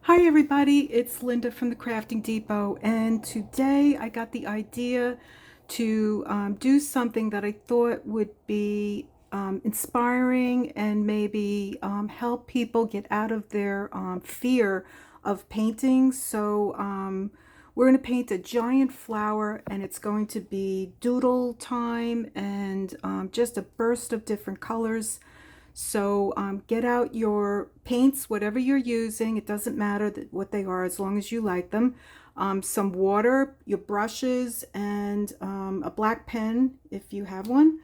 Hi everybody, it's Linda from the Crafting Depot, and today I got the idea to do something that I thought would be inspiring and maybe help people get out of their fear of painting. So we're going to paint a giant flower, and it's going to be doodle time and just a burst of different colors. So get out your paints, whatever you're using. It doesn't matter what they are as long as you like them. Some water, your brushes, and a black pen if you have one.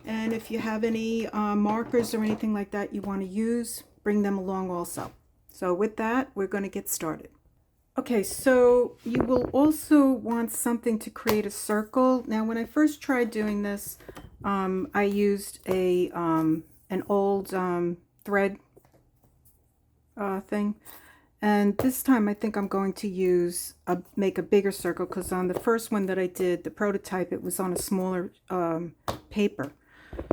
And if you have any markers or anything like that you want to use, bring them along also. So with that, we're going to get started. Okay, so you will also want something to create a circle. Now, when I first tried doing this, I used an old thread thing, and this time I think I'm going to make a bigger circle, because on the first one that I did, the prototype, it was on a smaller paper.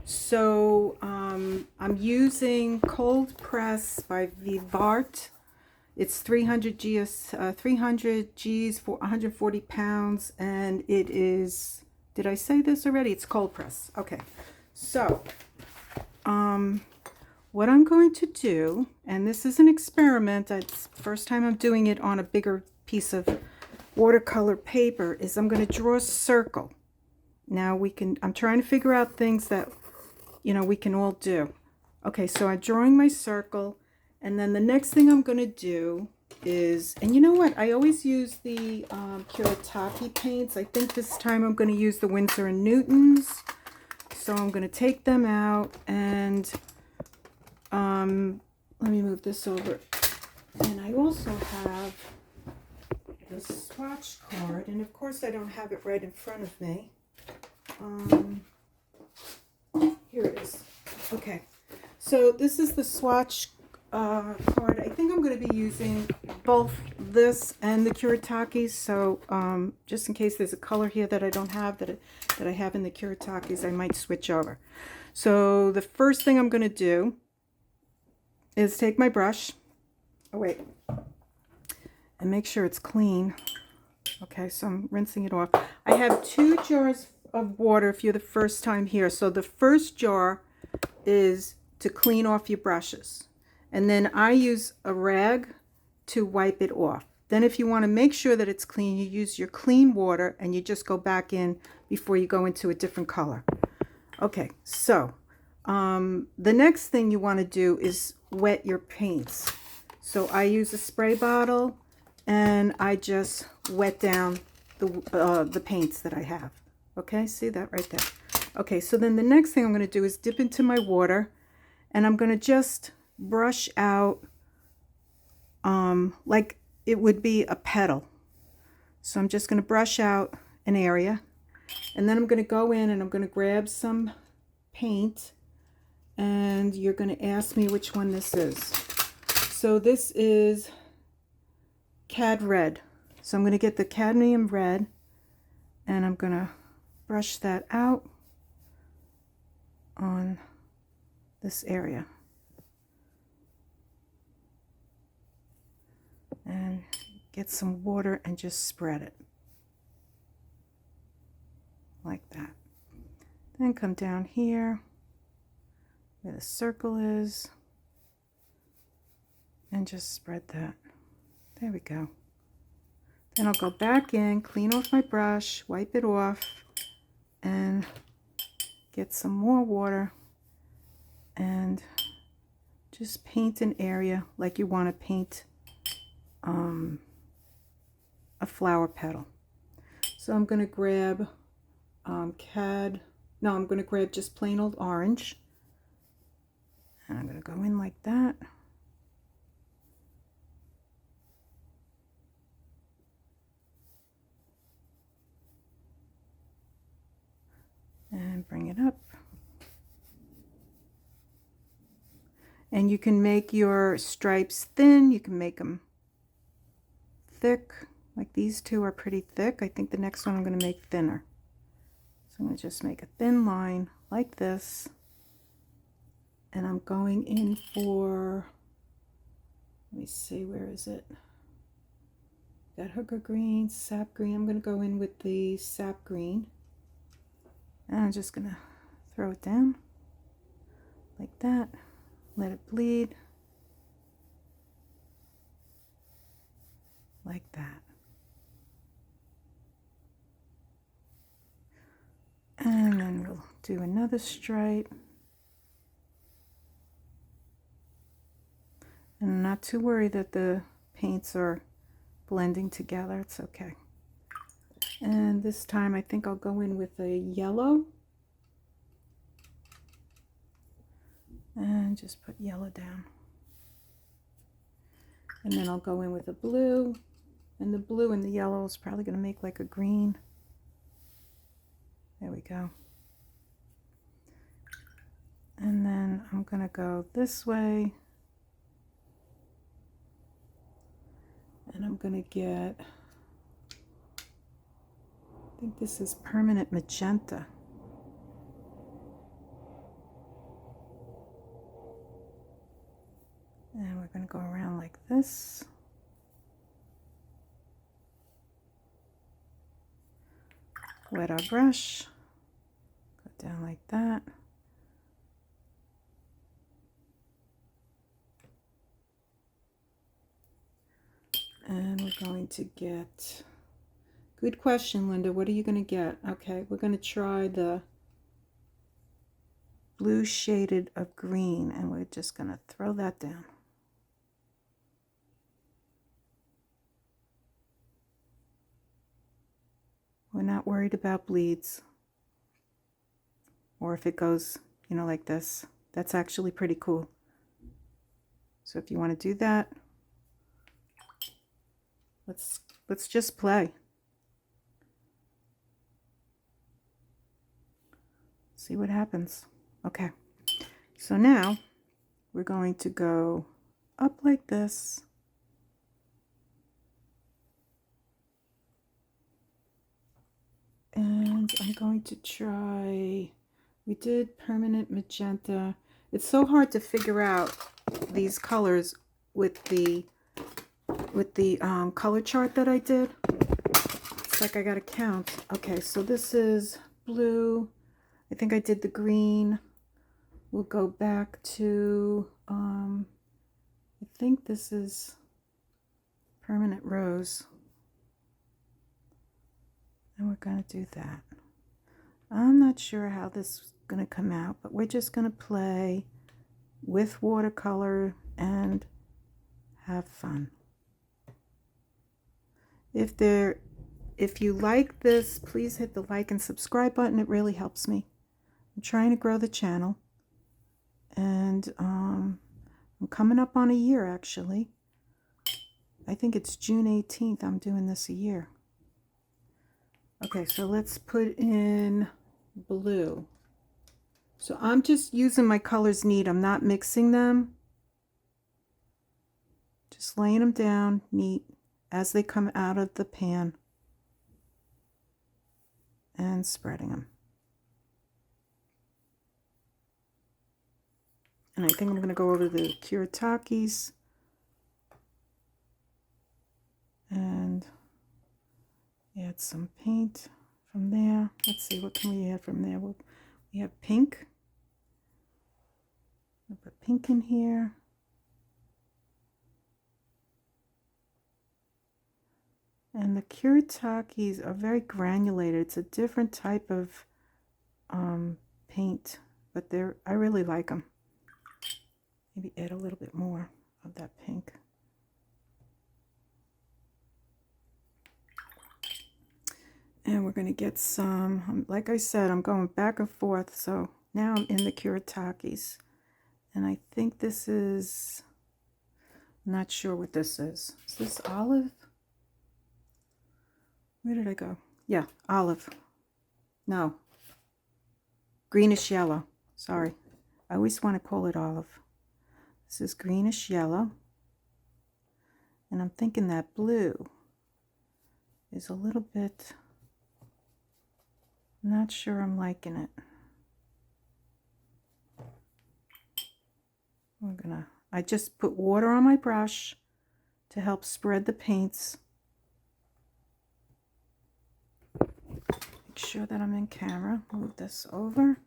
So I'm using Cold Press by Vivart. It's 300 Gs for 140 pounds, and it is, did I say this already? It's cold press. Okay, so what I'm going to do, and this is an experiment, it's the first time I'm doing it on a bigger piece of watercolor paper, is I'm going to draw a circle. Now I'm trying to figure out things that, we can all do. Okay, so I'm drawing my circle. And then the next thing I'm going to do is, and you know what? I always use the Kuretake paints. I think this time I'm going to use the Winsor & Newtons. So I'm going to take them out and let me move this over. And I also have the swatch card. And of course I don't have it right in front of me. Here it is. Okay. So this is the swatch card. I think I'm going to be using both this and the Kuritakes, so just in case there's a color here that I don't have that I have in the Kuritakes, I might switch over. So the first thing I'm going to do is take my brush, and make sure it's clean. Okay, so I'm rinsing it off. I have 2 jars of water if you're the first time here. So the first jar is to clean off your brushes. And then I use a rag to wipe it off. Then if you want to make sure that it's clean, you use your clean water and you just go back in before you go into a different color. Okay, so the next thing you want to do is wet your paints. So I use a spray bottle and I just wet down the paints that I have. Okay, see that right there. Okay, so then the next thing I'm going to do is dip into my water, and I'm going to just brush out like it would be a petal. So I'm just going to brush out an area, and then I'm going to go in and I'm going to grab some paint, and you're going to ask me which one this is. So this is Cad Red. So I'm going to get the cadmium red, and I'm going to brush that out on this area. And get some water and just spread it like that. Then come down here where the circle is and just spread that. There we go. Then I'll go back in, clean off my brush, wipe it off, and get some more water and just paint an area like you want to paint a flower petal. So I'm going to grab I'm going to grab just plain old orange, and I'm going to go in like that. And bring it up. And you can make your stripes thin, you can make them thick, like these two are pretty thick. I think the next one I'm going to make thinner. So I'm going to just make a thin line like this, and I'm going in for, let me see, where is it? got hooker green, sap green. I'm going to go in with the sap green. And I'm just going to throw it down like that. Let it bleed like that. And then we'll do another stripe. And I'm not too worried that the paints are blending together. It's okay. And this time I think I'll go in with a yellow. And just put yellow down. And then I'll go in with a blue. And the blue and the yellow is probably going to make like a green. There we go. And then I'm going to go this way. And I'm going to get, I think this is permanent magenta. And we're going to go around like this. Wet our brush, go down like that. And we're going to get, good question, Linda, what are you going to get? Okay, we're going to try the blue shaded of green, and we're just going to throw that down. We're not worried about bleeds, or if it goes, you know, like this. That's actually pretty cool. So if you want to do that, let's just play. See what happens. Okay, so now we're going to go up like this. And I'm going to try, we did permanent magenta. It's so hard to figure out these colors with the color chart that I did. It's like I gotta count. Okay, so this is blue. I think I did the green. We'll go back to, I think this is permanent rose. And we're going to do that. I'm not sure how this is going to come out, but we're just going to play with watercolor and have fun. If you like this, please hit the like and subscribe button. It really helps me. I'm trying to grow the channel. And I'm coming up on a year, actually. I think it's June 18th I'm doing this a year. Okay, so let's put in blue. So I'm just using my colors neat. I'm not mixing them. Just laying them down neat as they come out of the pan and spreading them. And I think I'm going to go over the Kiratakis and add some paint from there. Let's see, what can we add from there? We have pink. I'll put pink in here. And the Kiratakis are very granulated. It's a different type of paint, but I really like them. Maybe add a little bit more of that pink. And we're going to get some, like I said, I'm going back and forth. So now I'm in the Kiratakis. And I think this is, I'm not sure what this is. Is this olive? Where did I go? Yeah, olive. No. Greenish yellow. Sorry. I always want to call it olive. This is greenish yellow. And I'm thinking that blue is a little bit, not sure I'm liking it. I just put water on my brush to help spread the paints. sure that I'm in camera. Move this over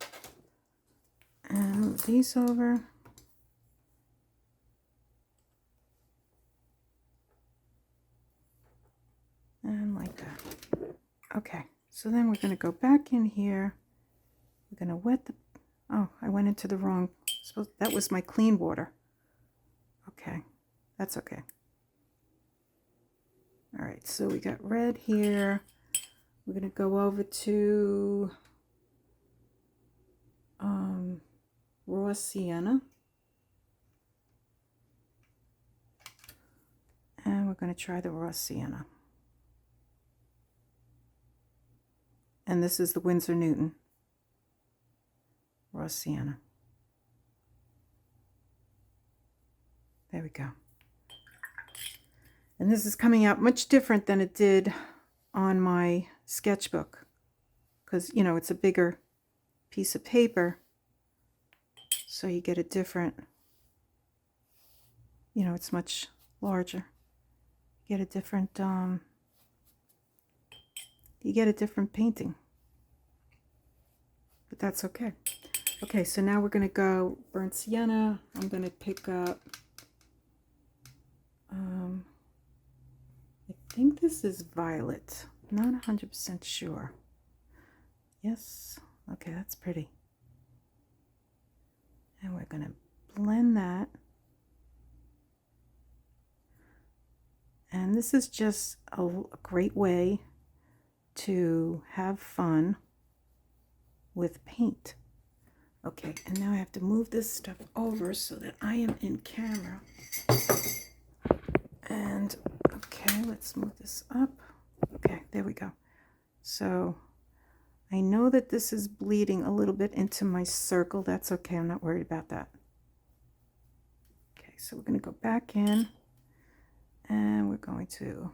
and move these over. And like that. Okay, so then we're going to go back in here. We're going to wet the, oh, I went into the wrong, that was my clean water. Okay, that's okay. All right, so we got red here. We're going to go over to raw sienna. And we're going to try the raw sienna. And this is the Winsor Newton raw sienna. There we go. And this is coming out much different than it did on my sketchbook, because, you know, it's a bigger piece of paper, so you get a different, you know, it's much larger. You get a different, painting, but that's okay. Okay, so now we're going to go burnt sienna. I'm going to pick up, I think this is violet. Not 100% sure. Yes. Okay, that's pretty. And we're going to blend that. And this is just a great way to have fun with paint. Okay, and now I have to move this stuff over so that I am in camera. And okay, let's move this up. Okay, there we go. So I know that this is bleeding a little bit into my circle. That's okay, I'm not worried about that. Okay, so we're going to go back in and we're going to,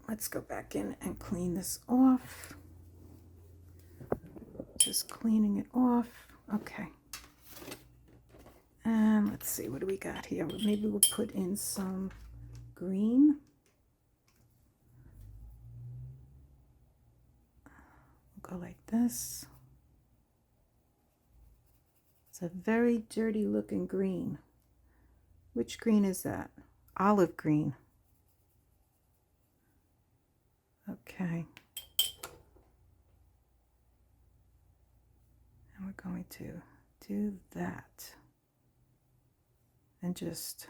let's go back in and clean this off. Just cleaning it off. Okay. And let's see, what do we got here? Maybe we'll put in some green. We'll go like this. It's a very dirty looking green. Which green is that? Olive green. Okay. And we're going to do that. And just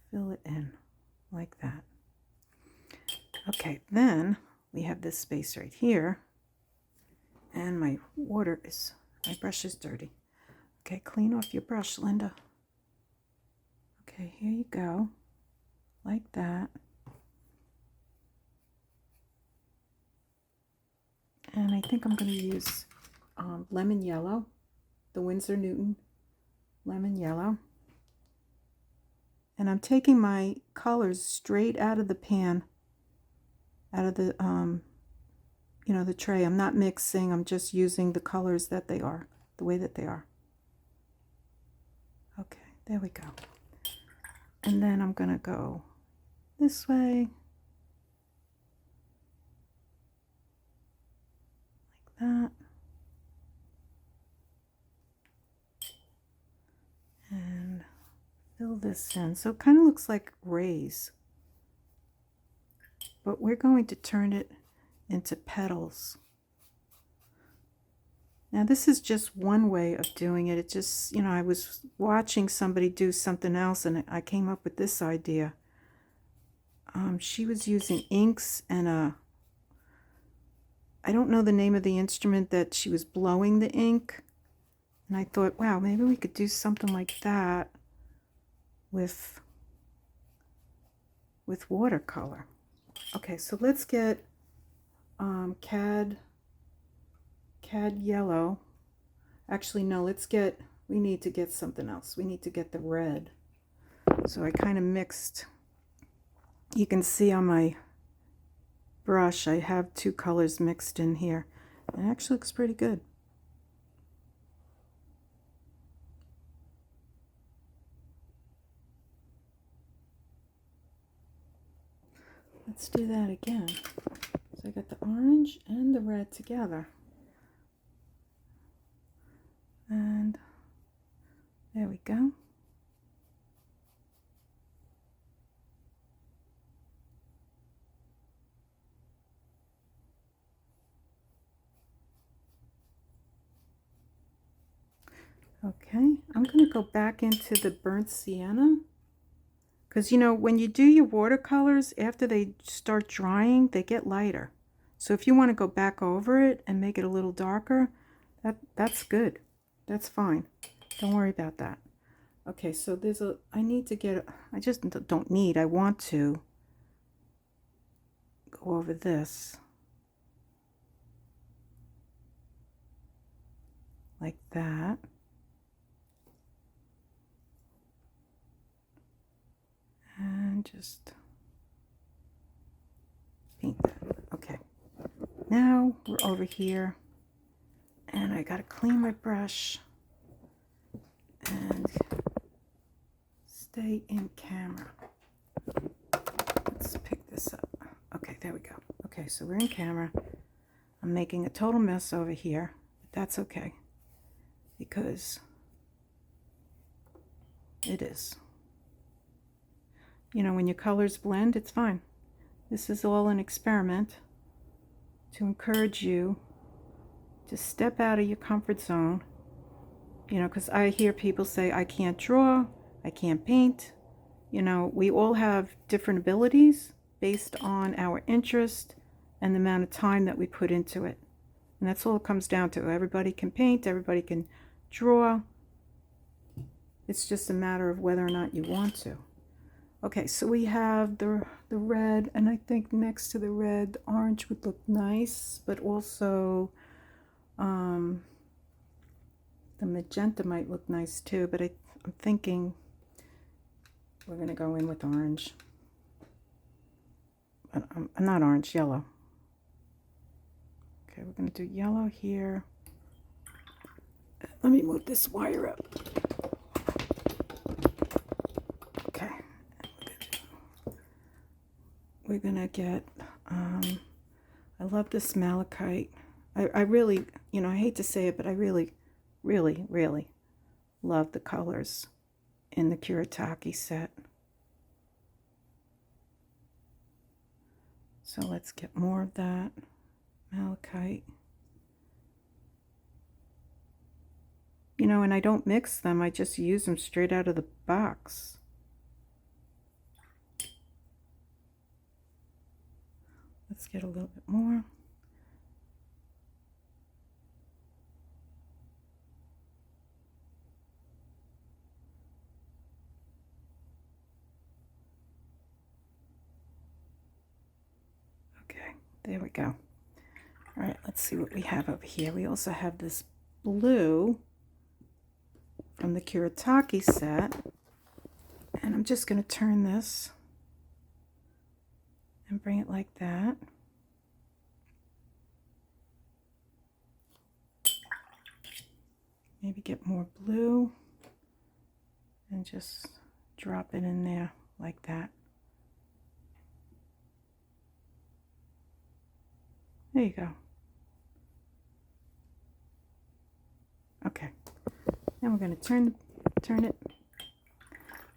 fill it in like that. Okay, then we have this space right here. And my brush is dirty. Okay, clean off your brush, Linda. Okay, here you go. Like that. And I think I'm going to use lemon yellow, the Winsor Newton lemon yellow. And I'm taking my colors straight out of the pan, out of the, you know, the tray. I'm not mixing, I'm just using the colors that they are, the way that they are. Okay, there we go. And then I'm going to go this way, like that. And fill this in. So it kind of looks like rays, but we're going to turn it into petals. Now this is just one way of doing it. It just, you know, I was watching somebody do something else and I came up with this idea. She was using inks and I don't know the name of the instrument that she was blowing the ink. And I thought, wow, maybe we could do something like that with watercolor. Okay, so let's get cad yellow. Actually, no, we need to get something else. We need to get the red. So I kind of mixed. You can see on my brush I have two colors mixed in here. It actually looks pretty good. Let's do that again. So I got the orange and the red together. And there we go. Okay, I'm going to go back into the burnt sienna. Because, you know, when you do your watercolors, after they start drying, they get lighter. So if you want to go back over it and make it a little darker, that's good. That's fine. Don't worry about that. Okay, so I need to get, I just don't need, I want to go over this. Like that. And just paint that. Okay. Now we're over here. And I gotta clean my brush. And stay in camera. Let's pick this up. Okay, there we go. Okay, so we're in camera. I'm making a total mess over here, but that's okay because it is. You know, when your colors blend, it's fine. This is all an experiment to encourage you to step out of your comfort zone. You know, because I hear people say, I can't draw, I can't paint. You know, we all have different abilities based on our interest and the amount of time that we put into it. And that's all it comes down to. Everybody can paint, everybody can draw. It's just a matter of whether or not you want to. Okay, so we have the red, and I think next to the red, the orange would look nice, but also the magenta might look nice too, but I'm thinking we're going to go in with orange. Not orange, yellow. Okay, we're going to do yellow here. Let me move this wire up. Okay. We're going to get, I love this malachite. I really, you know, I hate to say it, but I really, really, really love the colors in the Kuretake set. So let's get more of that malachite. You know, and I don't mix them, I just use them straight out of the box. Let's get a little bit more. Okay, there we go. All right, let's see what we have over here. We also have this blue from the Kuretake set. And I'm just going to turn this and bring it like that. Maybe get more blue and just drop it in there like that. There you go. Okay. Then we're going to turn it,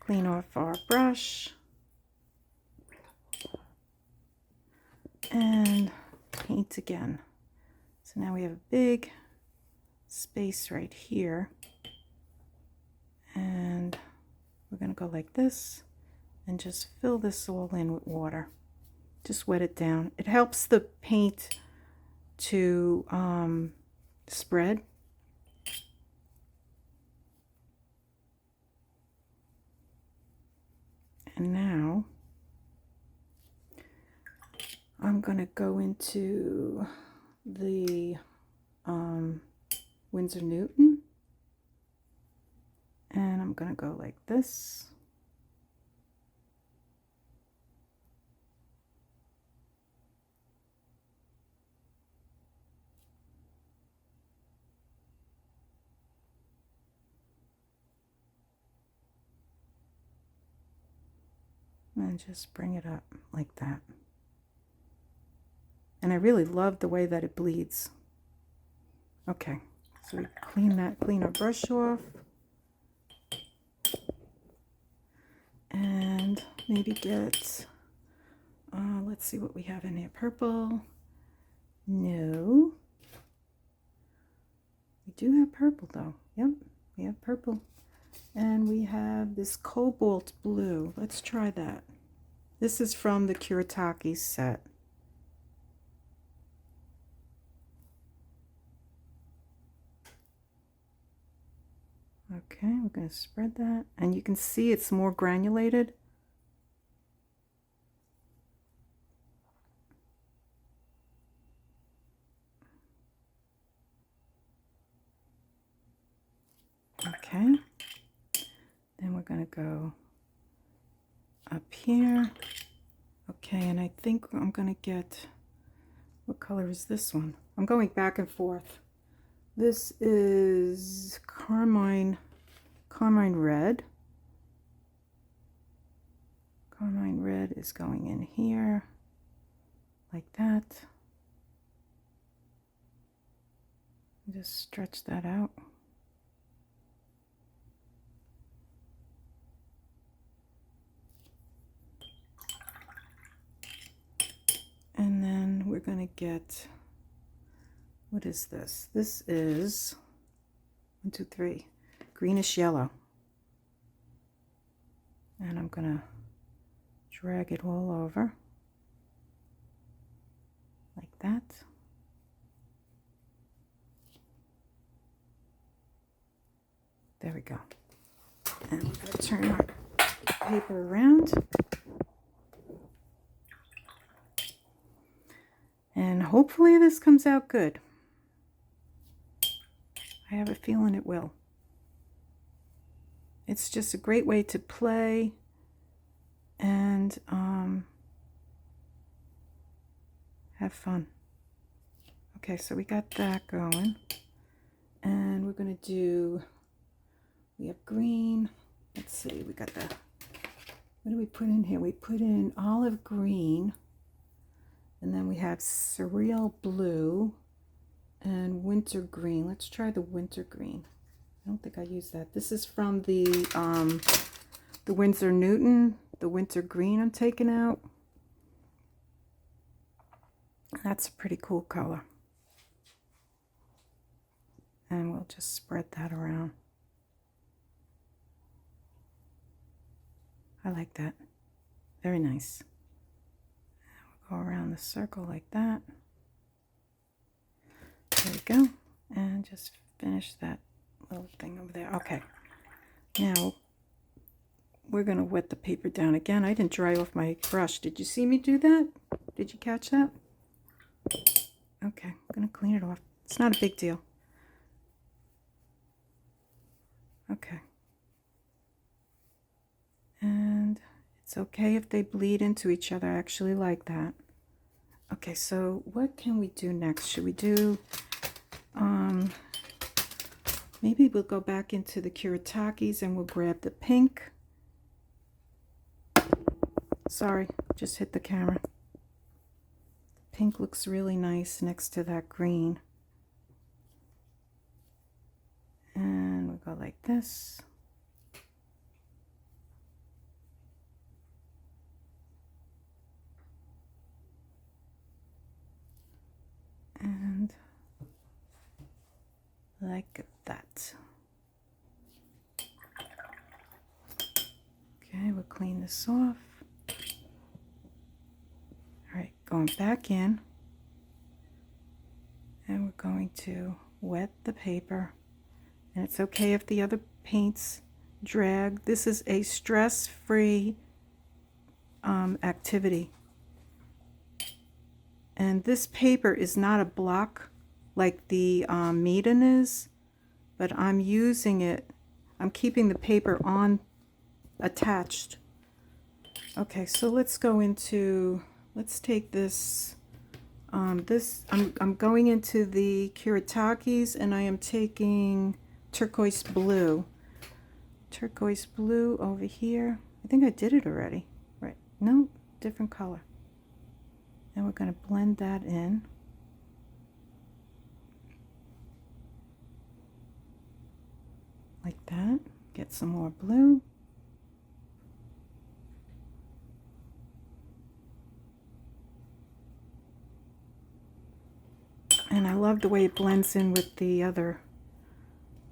clean off our brush, and paint again. So now we have a big space right here, and we're going to go like this and just fill this all in with water. Just wet it down. It helps the paint to spread. And now I'm going to go into the Winsor Newton, and I'm going to go like this. And just bring it up like that. And I really love the way that it bleeds. Okay, so we clean our brush off. And maybe get, let's see what we have in here. Purple. No. We do have purple though. Yep, we have purple. And we have this cobalt blue. Let's try that. This is from the Kuretake set. Okay, we're going to spread that. And you can see it's more granulated. Okay. Then we're going to go up here. Okay, and I think I'm going to get, what color is this one? I'm going back and forth. This is carmine red. Carmine red is going in here, like that. Just stretch that out. And then we're going to get, what is this? This is 1, 2, 3, greenish yellow. And I'm going to drag it all over like that. There we go. And we're going to turn our paper around. And hopefully this comes out good. I have a feeling it will. It's just a great way to play and have fun. Okay, so we got that going. And we're going to do, we have green. Let's see, we got the, what do we put in here? We put in olive green. And then we have cereal blue and winter green. Let's try the winter green. I don't think I used that. This is from the Winsor Newton, the winter green I'm taking out. That's a pretty cool color. And we'll just spread that around. I like that. Very nice. Go around the circle like that. There we go. And just finish that little thing over there. Okay. Now, we're going to wet the paper down again. I didn't dry off my brush. Did you see me do that? Did you catch that? Okay. I'm going to clean it off. It's not a big deal. Okay. And it's okay if they bleed into each other. I actually like that. Okay, so what can we do next? Should we do, maybe we'll go back into the Kuretakes and we'll grab the pink. Sorry, just hit the camera. Pink looks really nice next to that green. And we'll go like this. And like that. Okay, we'll clean this off. All right, going back in. And we're going to wet the paper. And it's okay if the other paints drag. This is a stress-free activity. And this paper is not a block like the Meeden is, but I'm using it, I'm keeping the paper on attached. Okay, so let's go into, let's take this, I'm going into the Kuretakes and I am taking turquoise blue. Turquoise blue over here. I think I did it already. Right, no, different color. And we're going to blend that in. Like that. Get some more blue. And I love the way it blends in with the other,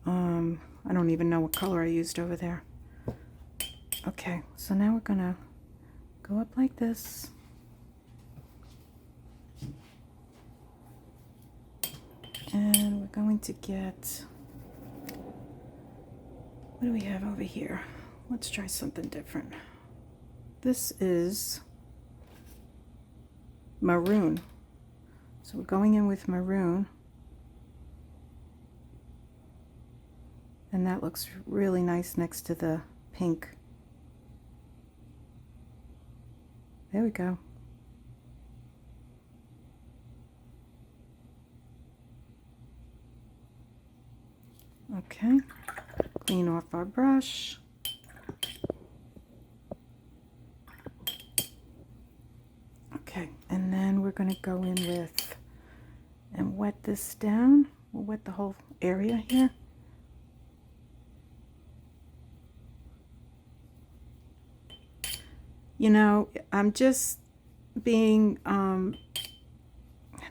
I don't even know what color I used over there. Okay, so now we're going to go up like this. And we're going to get, what do we have over here? Let's try something different. This is maroon. So we're going in with maroon. And that looks really nice next to the pink. There we go. Okay, clean off our brush. Okay, and then we're going to go in with and wet this down. We'll wet the whole area here. You know, I'm just being,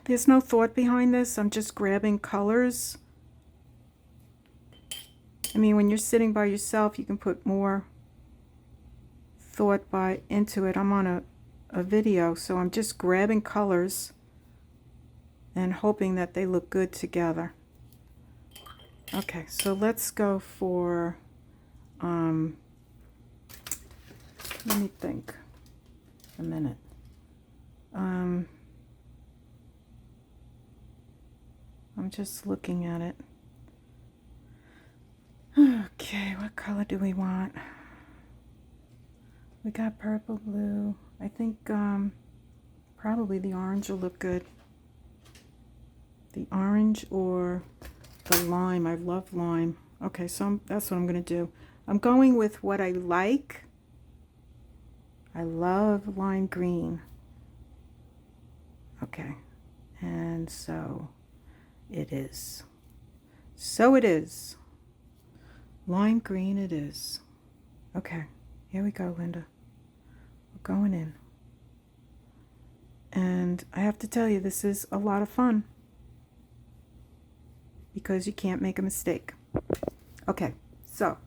there's no thought behind this. I'm just grabbing colors. I mean, when you're sitting by yourself, you can put more thought into it. I'm on a video, so I'm just grabbing colors and hoping that they look good together. Okay, so let's go for, let me think a minute. I'm just looking at it. Okay, what color do we want? We got purple, blue. I think probably the orange will look good. The orange or the lime. I love lime. Okay, so that's what I'm going to do. I'm going with what I like. I love lime green. Okay, and so it is. So it is. Lime green it is. Okay, here we go, Linda. We're going in. And I have to tell you, this is a lot of fun. Because you can't make a mistake. Okay, so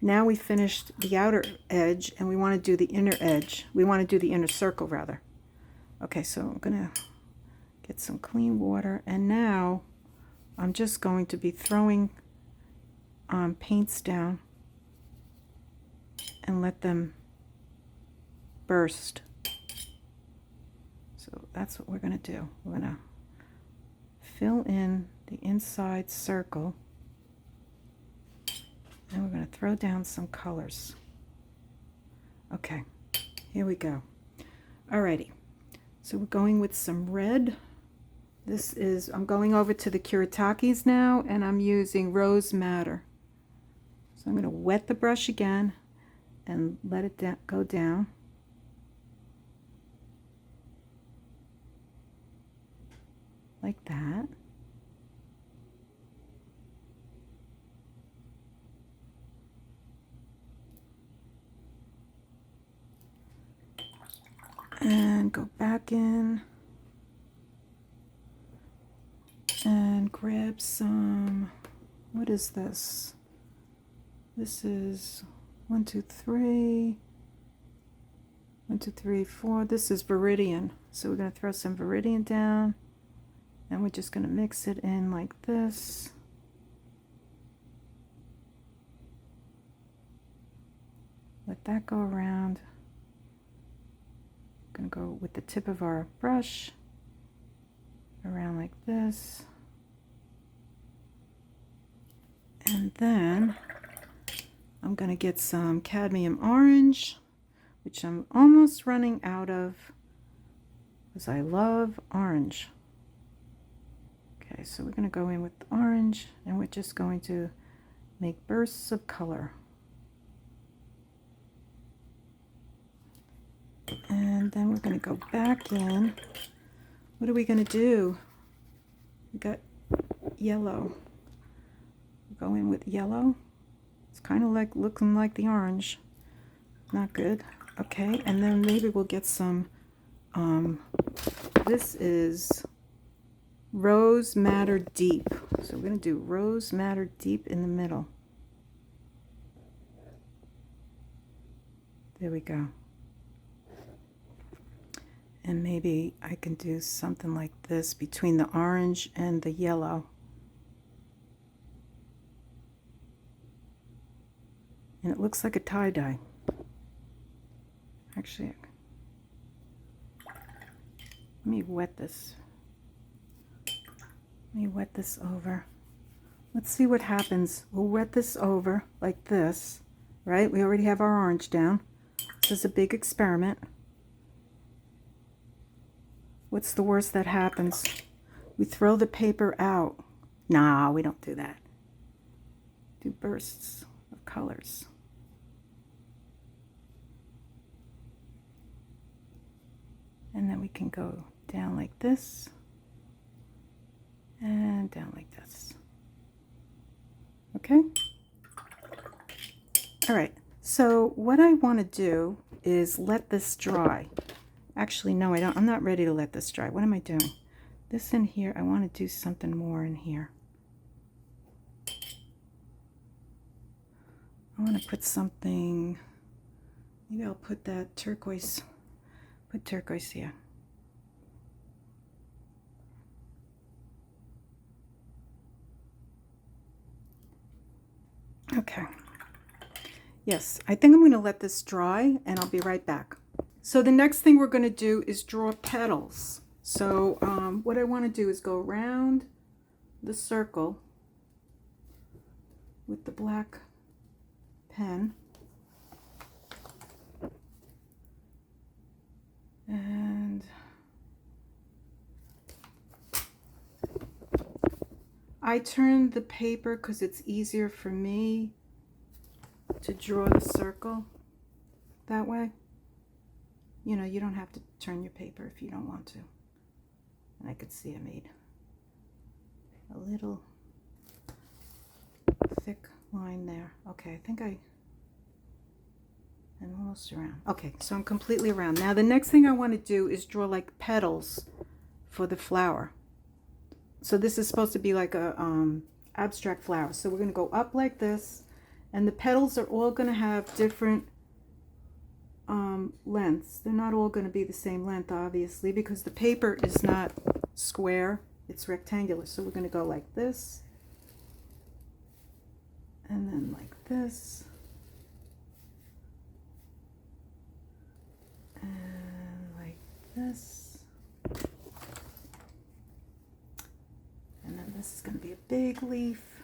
now we finished the outer edge and we want to do the inner edge. We want to do the inner circle rather. Okay, so I'm going to get some clean water, and now I'm just going to be throwing paints down and let them burst. So that's what we're going to do. We're going to fill in the inside circle, and we're going to throw down some colors. Okay, here we go. Alrighty, so we're going with some red. This is, I'm going over to the Kuritakis now, and I'm using Rose Madder. So I'm going to wet the brush again and let it go down. Like that. And go back in and grab some, what is this? This is 1, 2, 3, 1, 2, 3, 4. This is Viridian. So we're going to throw some Viridian down, and we're just going to mix it in like this. Let that go around. Going to go with the tip of our brush around like this, and then I'm going to get some cadmium orange, which I'm almost running out of because I love orange. Okay, so we're going to go in with orange, and we're just going to make bursts of color. And then we're going to go back in What are we going to do? We got yellow. Go in with yellow. It's kind of like looking like the orange. Not good. Okay, and then maybe we'll get some, this is Rose Madder Deep. So we're going to do Rose Madder Deep in the middle. There we go. And maybe I can do something like this between the orange and the yellow. And it looks like a tie-dye. Actually, let me wet this. Let me wet this over. Let's see what happens. We'll wet this over like this, right? We already have our orange down. This is a big experiment. What's the worst that happens? We throw the paper out. Nah, we don't do that. Do bursts of colors. And then we can go down like this and down like this. Okay? All right, so what I want to do is let this dry. Actually, no, I'm not ready to let this dry. What am I doing? This in here, I want to do something more in here. I want to put something, maybe I'll put that turquoise, put turquoise here. Okay. Yes, I think I'm going to let this dry and I'll be right back. So the next thing we're going to do is draw petals. So what I want to do is go around the circle with the black pen. And I turn the paper because it's easier for me to draw the circle that way. You know, you don't have to turn your paper if you don't want to. And I could see I made a little thick line there. Okay, I think I'm almost around. Okay, so I'm completely around. Now the next thing I want to do is draw like petals for the flower. So this is supposed to be like a abstract flower. So we're going to go up like this, and the petals are all going to have different lengths. They're not all going to be the same length, obviously, because the paper is not square, it's rectangular. So we're going to go like this, and then like this, and like this, and then this is going to be a big leaf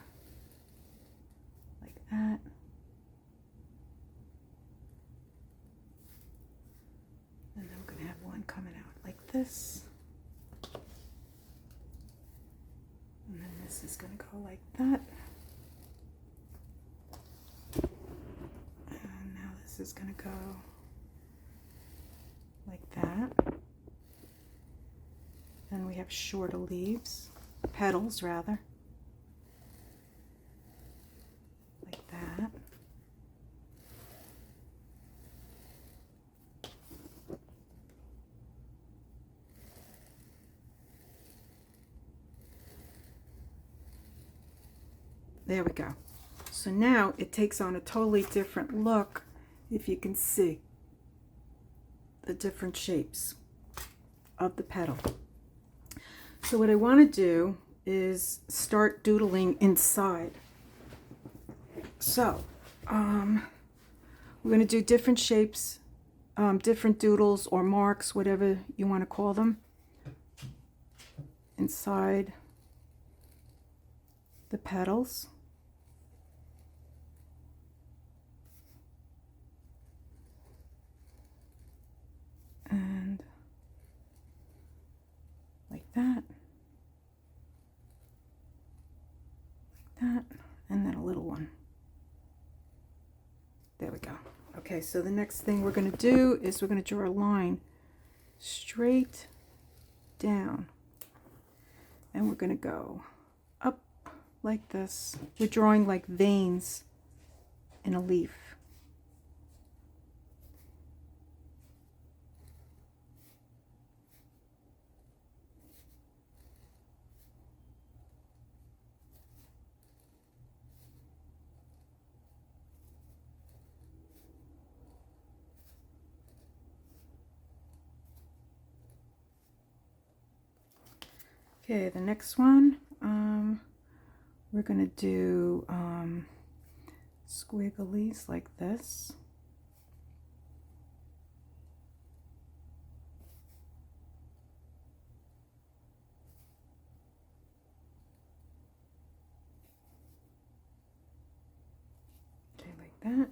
like that. And then we're going to have one coming out like this. And then this is going to go like that. And now this is going to go like that. Then we have shorter leaves, petals rather. Like that. There we go. So now it takes on a totally different look, if you can see the different shapes of the petal. So what I want to do is start doodling inside. So we're going to do different shapes, different doodles or marks, whatever you want to call them, inside the petals. And like that, and then a little one. There we go. Okay, so the next thing we're going to do is we're going to draw a line straight down. And we're going to go up like this. We're drawing like veins in a leaf. Okay, the next one, we're going to do squigglies like this. Okay, like that.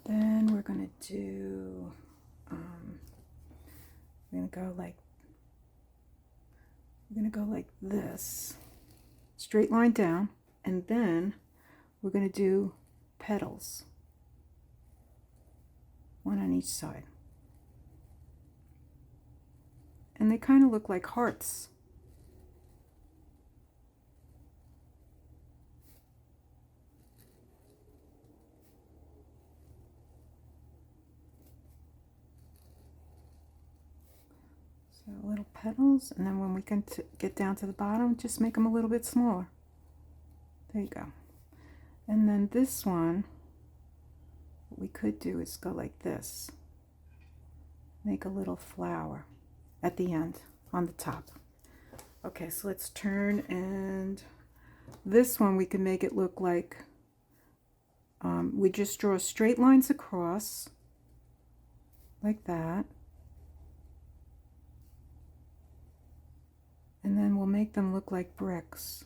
Then we're going to do, we're going to go like this, straight line down, and then we're going to do petals, one on each side. And they kind of look like hearts. So little petals, and then when we can get down to the bottom, just make them a little bit smaller. There you go. And then this one, what we could do is go like this. Make a little flower at the end, on the top. Okay, so let's turn, and this one we can make it look like we just draw straight lines across, like that. And then we'll make them look like bricks.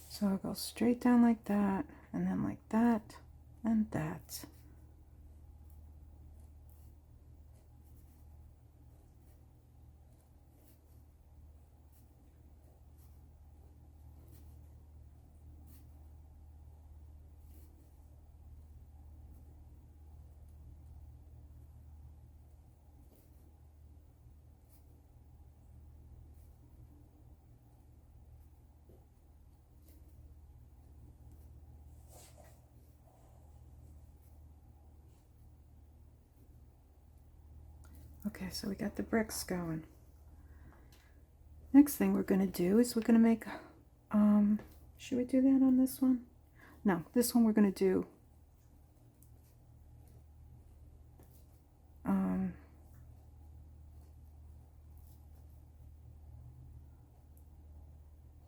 So I'll go straight down like that, and then like that, and that. Okay, so we got the bricks going. Next thing we're going to do is we're going to make, should we do that on this one? No, this one we're going to do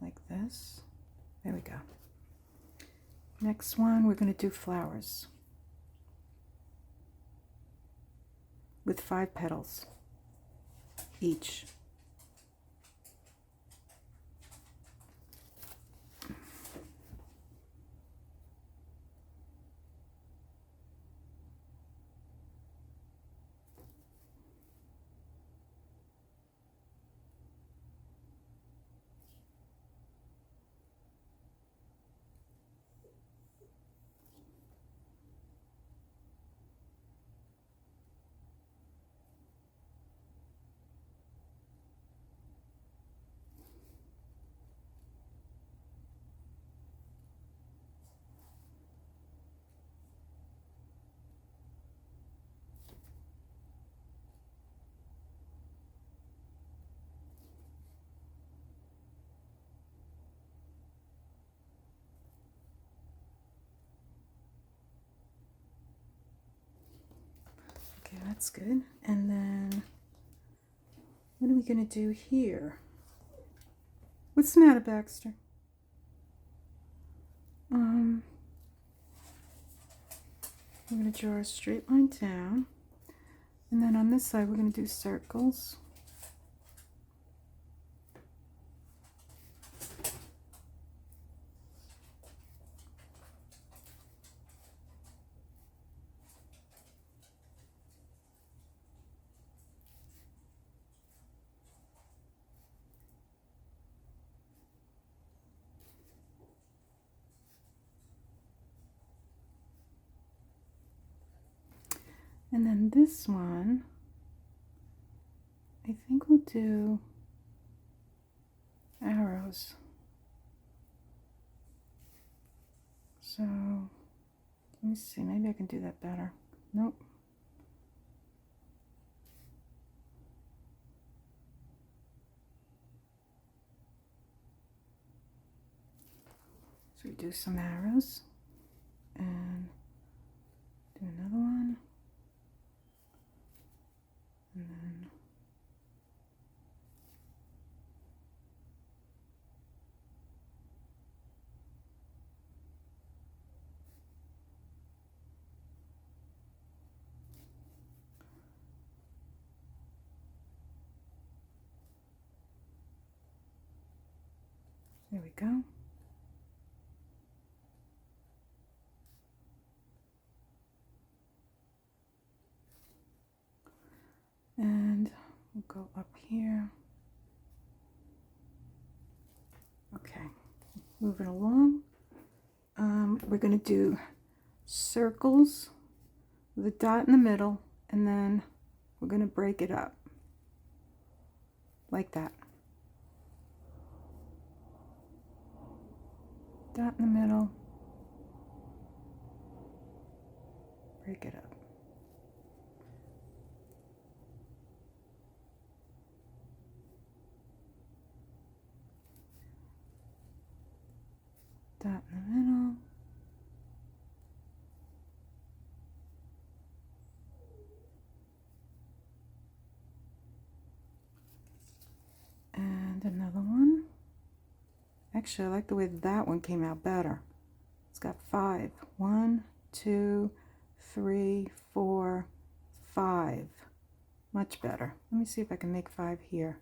like this. There we go. Next one, we're going to do flowers with 5 petals each. Okay, that's good. And then what are we going to do here? What's the matter, Baxter? We're going to draw a straight line down, and then on this side we're going to do circles. And then this one, I think we'll do arrows. So, let me see, maybe I can do that better. Nope. So we do some arrows and do another one. And then there we go. And we'll go up here. Okay, moving along. We're going to do circles with a dot in the middle, and then we're going to break it up like that. Dot in the middle, break it up. Dot in the middle. And another one. Actually, I like the way that one came out better. It's got 5. 1, 2, 3, 4, 5. Much better. Let me see if I can make 5 here.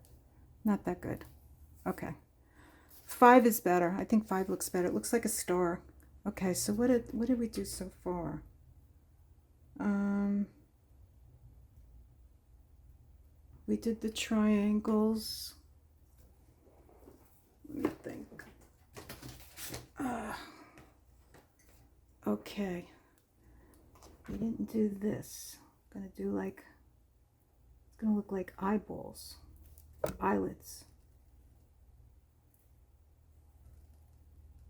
Not that good. Okay. 5 is better. I think 5 looks better. It looks like a star. Okay, so what did we do so far? We did the triangles. Let me think. Okay. We didn't do this. I'm gonna do like, it's gonna look like eyeballs, eyelids.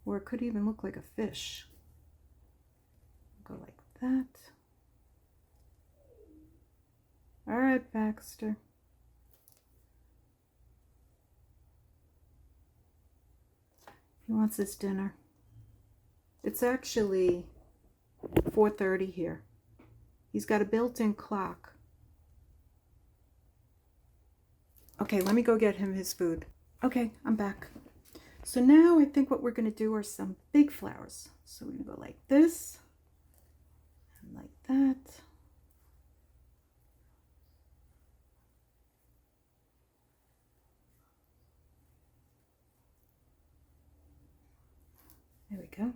Or it could even look like a fish. Go like that. All right, Baxter. He wants his dinner. It's actually 4:30 here. He's got a built-in clock. Okay, let me go get him his food. Okay, I'm back. So now I think what we're going to do are some big flowers. So we're going to go like this and like that. There we go.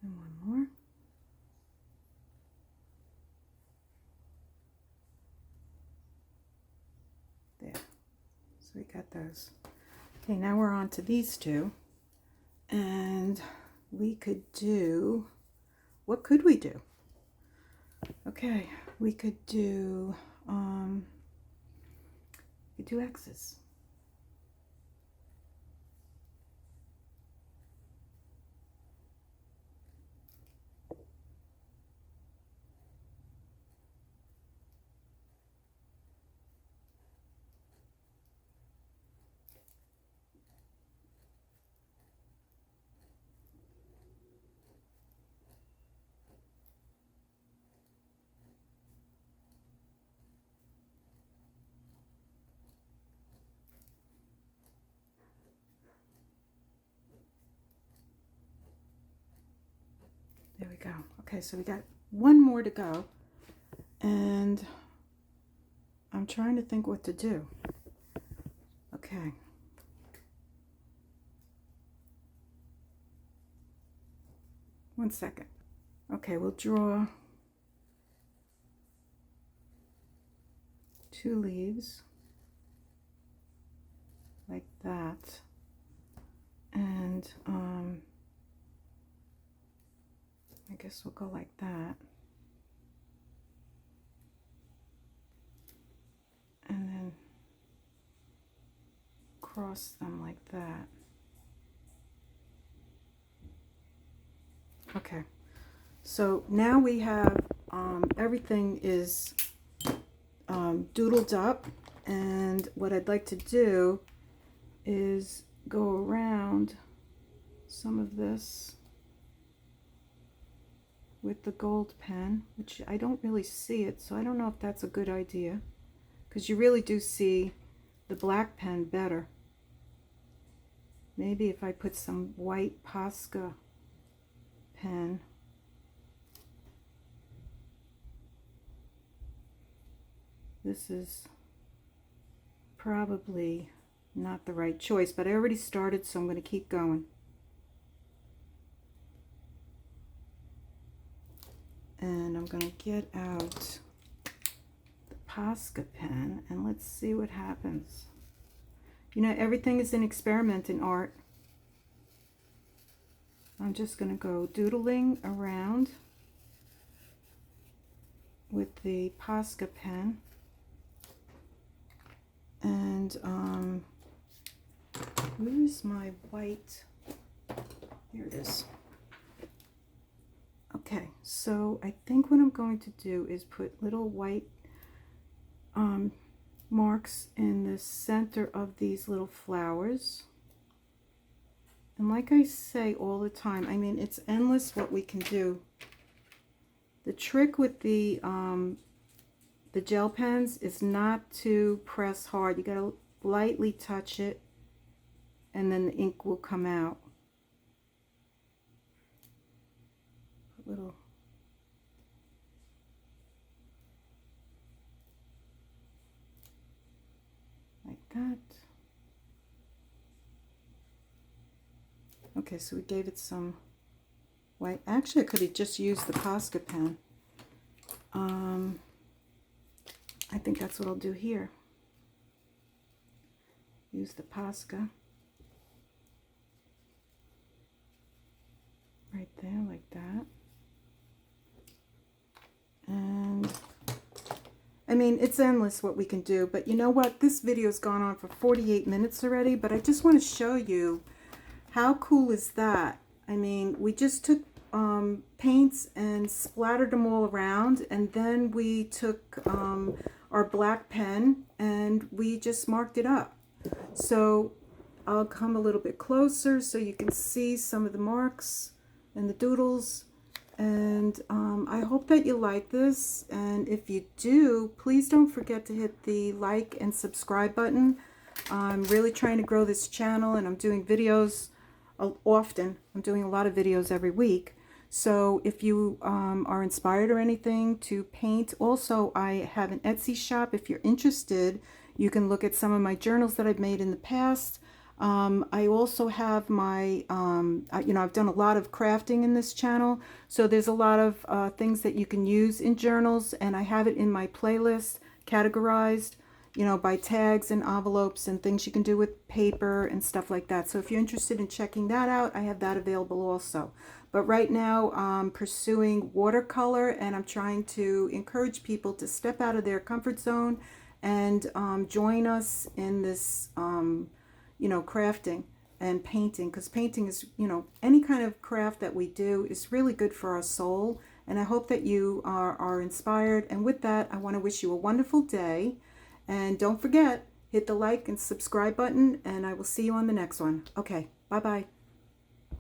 And one more. There. So we got those. Okay, now we're on to these two. And we could do, what could we do? Okay, we could do X's. There we go. Okay, so we got one more to go. And I'm trying to think what to do. Okay. One second. Okay, we'll draw 2 leaves like that. And I guess we'll go like that. And then cross them like that. Okay, so now we have everything is doodled up, and what I'd like to do is go around some of this with the gold pen, which I don't really see it, so I don't know if that's a good idea, because you really do see the black pen better. Maybe if I put some white Posca pen. This is probably not the right choice, but I already started, so I'm going to keep going. And I'm going to get out the Posca pen and let's see what happens. You know, everything is an experiment in art. I'm just going to go doodling around with the Posca pen. And where is my white? Here it is. Okay, so I think what I'm going to do is put little white marks in the center of these little flowers. And like I say all the time, I mean, it's endless what we can do. The trick with the gel pens is not to press hard. You gotta lightly touch it, and then the ink will come out. A little. Like that. Okay, so we gave it some white. Actually, I could have just used the Posca pen. I think that's what I'll do here. Use the Posca. Right there, like that. And I mean, it's endless what we can do, but you know what? This video's gone on for 48 minutes already, but I just want to show you how cool is that? I mean, we just took paints and splattered them all around, and then we took our black pen and we just marked it up. So I'll come a little bit closer so you can see some of the marks and the doodles. And I hope that you like this, and if you do, please don't forget to hit the like and subscribe button. I'm really trying to grow this channel, and I'm doing videos often. I'm doing a lot of videos every week. So if you are inspired or anything to paint, also I have an Etsy shop. If you're interested, you can look at some of my journals that I've made in the past. I also have my, you know, I've done a lot of crafting in this channel. So there's a lot of things that you can use in journals, and I have it in my playlist categorized, you know, by tags and envelopes and things you can do with paper and stuff like that. So if you're interested in checking that out, I have that available also. But right now I'm pursuing watercolor, and I'm trying to encourage people to step out of their comfort zone and join us in this, you know, crafting and painting, because painting is, you know, any kind of craft that we do is really good for our soul. And I hope that you are inspired. And with that, I want to wish you a wonderful day. And don't forget, hit the like and subscribe button, and I will see you on the next one. Okay, bye-bye.